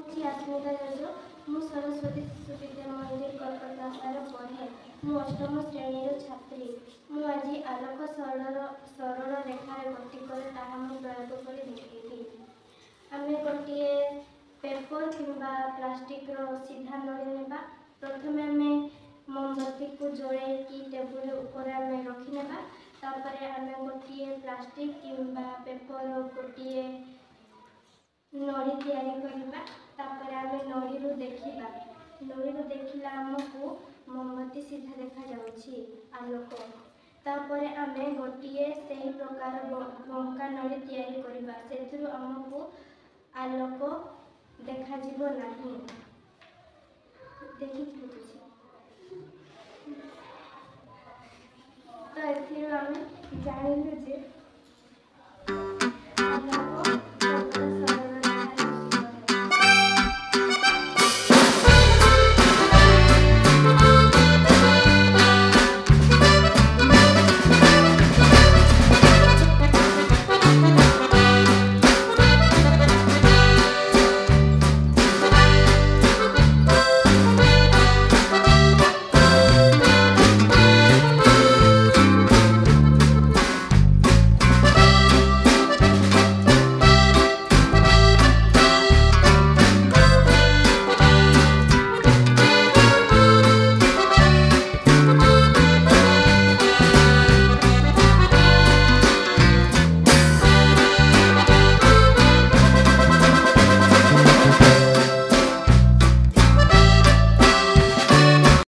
अस्मिता जाजु मु सरस्वती शिशु विद्या मंदिर कलकत्ता पढ़े मु अष्टम श्रेणी छात्री मु आज आलोक सरल रेखार गति करे ताहा मु प्रयोग कर देखी आम गोटे पेपर किंबा प्लास्टिक सीधा नड़ी नेबा प्रथमे आम मोमबत्ती को जड़े टेबुल ऊपर आम रखी नेबा तापर आम गोटे प्लास्टिक किंबा पेपर गोटे नड़ी तैयारी करबा तापर आम नड़ी देखा नड़ी देखला आमको मोमबत्ती सीधा देखा जाउछि आलोक तापर आम गोटे से प्रकार बंका नड़ी तैयारी करबा सेथिरु आमको आलोक देखा जिवो नाही देखि तो एथिरु आम जानिलु जे